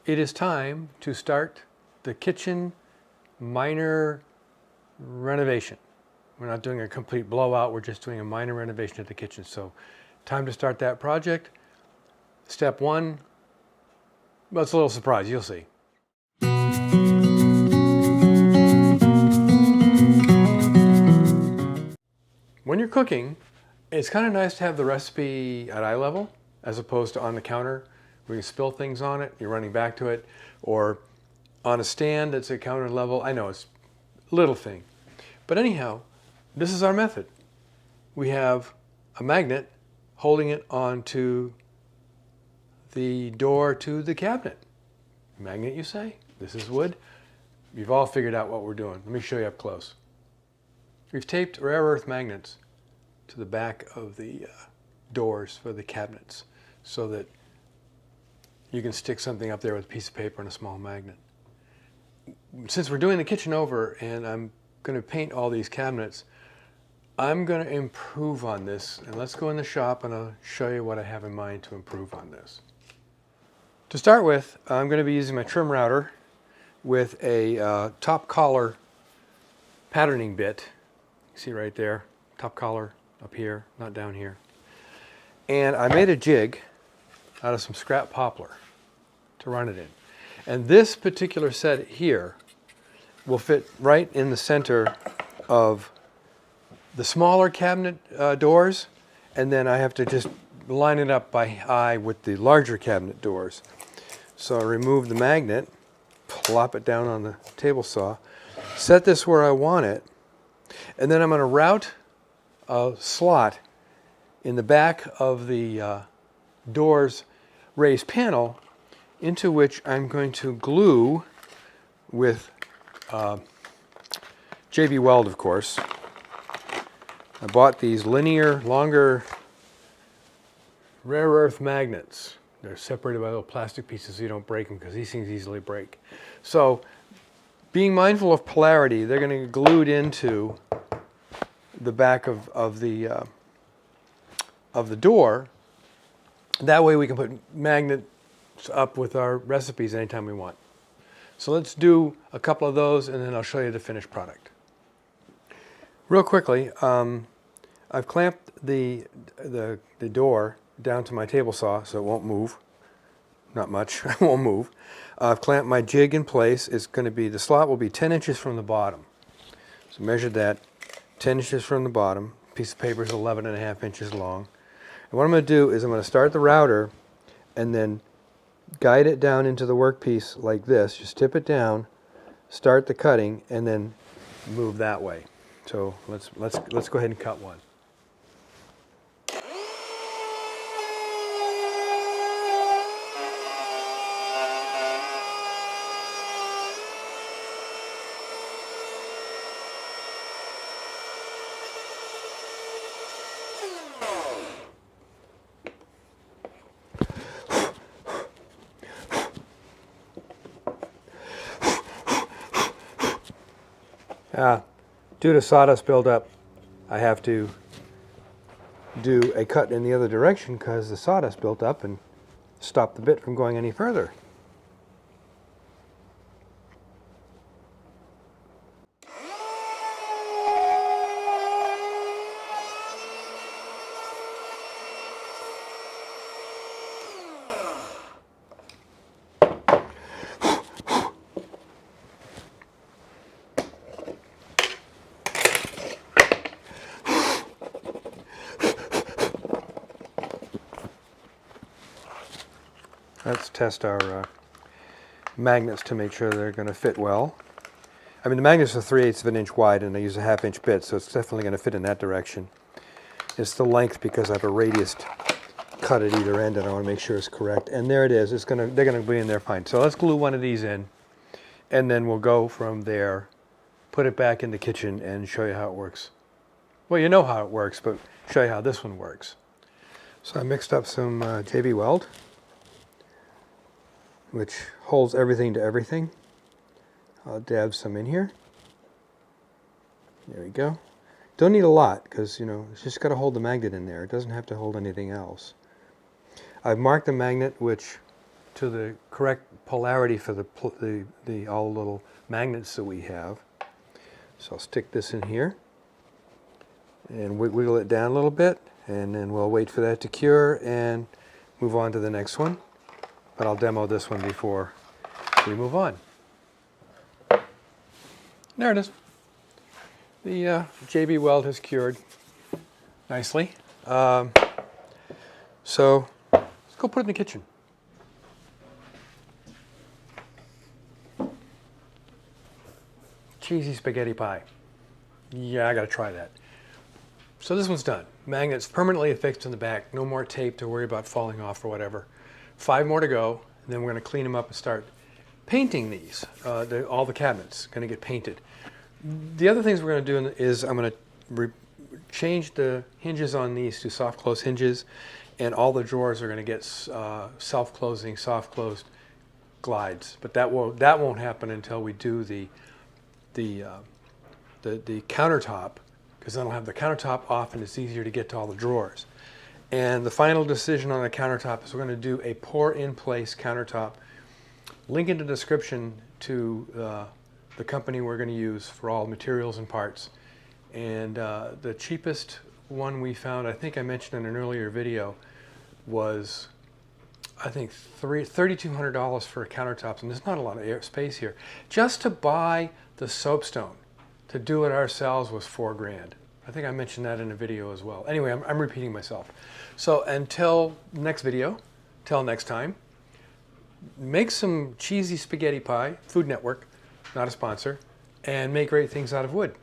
It is time to start the kitchen minor renovation. We're not doing a complete blowout, we're just doing a minor renovation of the kitchen. So time to start that project. Step one, well, it's a little surprise, you'll see. When you're cooking, it's kind of nice to have the recipe at eye level as opposed to on the counter where you spill things on it, you're running back to it, or on a stand that's at counter level. I know it's a little thing. But anyhow, this is our method. We have a magnet holding it onto the door to the cabinet. Magnet, you say? This is wood. You've all figured out what we're doing. Let me show you up close. We've taped rare earth magnets to the back of the doors for the cabinets so that you can stick something up there with a piece of paper and a small magnet. Since we're doing the kitchen over and I'm going to paint all these cabinets, I'm going to improve on this, and let's go in the shop and I'll show you what I have in mind to improve on this. To start with, I'm going to be using my trim router with a top collar patterning bit. You see right there, top collar up here, not down here. And I made a jig out of some scrap poplar to run it in. And this particular set here will fit right in the center of the smaller cabinet doors, and then I have to just line it up by eye with the larger cabinet doors. So I remove the magnet, plop it down on the table saw, set this where I want it, and then I'm going to route a slot in the back of the door's raised panel into which I'm going to glue with JB Weld, of course. I bought these linear, longer, rare earth magnets. They're separated by little plastic pieces so you don't break them, because these things easily break. So, being mindful of polarity, they're going to get glued into the back of the door. That way we can put magnets up with our recipes anytime we want. So let's do a couple of those and then I'll show you the finished product. Real quickly, I've clamped the door down to my table saw so it won't move. Not much, it won't move. I've clamped my jig in place. It's going to be, the slot will be 10 inches from the bottom. So measure that, 10 inches from the bottom. Piece of paper is 11.5 inches long. And what I'm going to do is I'm going to start the router and then guide it down into the workpiece like this. Just tip it down, start the cutting, and then move that way. So let's go ahead and cut one. Due to sawdust buildup, I have to do a cut in the other direction because the sawdust built up and stopped the bit from going any further. Let's test our magnets to make sure they're going to fit well. I mean, the magnets are 3/8 of an inch wide and I use a 1/2 inch bit, so it's definitely going to fit in that direction. It's the length because I have a radius cut at either end and I want to make sure it's correct. And there it is. They're going to be in there fine. So let's glue one of these in and then we'll go from there, put it back in the kitchen and show you how it works. Well, you know how it works, but show you how this one works. So I mixed up some JB Weld, which holds everything to everything. I'll dab some in here. There we go. Don't need a lot because, you know, it's just got to hold the magnet in there. It doesn't have to hold anything else. I've marked the magnet, which to the correct polarity for the all the little magnets that we have. So I'll stick this in here and wiggle it down a little bit, and then we'll wait for that to cure and move on to the next one. But I'll demo this one before we move on. There it is. The JB weld has cured nicely. So let's go put it in the kitchen. Cheesy spaghetti pie. Yeah, I gotta try that. So this one's done. Magnets permanently affixed in the back. No more tape to worry about falling off or whatever. 5 more to go, and then we're gonna clean them up and start painting these. All the cabinets gonna get painted. The other things we're gonna do is I'm gonna change the hinges on these to soft close hinges, and all the drawers are gonna get self-closing, soft closed glides. But that won't happen until we do the countertop, because then I'll have the countertop off and it's easier to get to all the drawers. And the final decision on the countertop is we're going to do a pour-in-place countertop. Link in the description to the company we're going to use for all materials and parts. And the cheapest one we found, I think I mentioned in an earlier video, was I think $3,200 for a countertop, and there's not a lot of space here. Just to buy the soapstone, to do it ourselves, was $4 grand. I think I mentioned that in a video as well. Anyway, I'm repeating myself. So until next video, till next time, make some cheesy spaghetti pie, Food Network, not a sponsor, and make great things out of wood.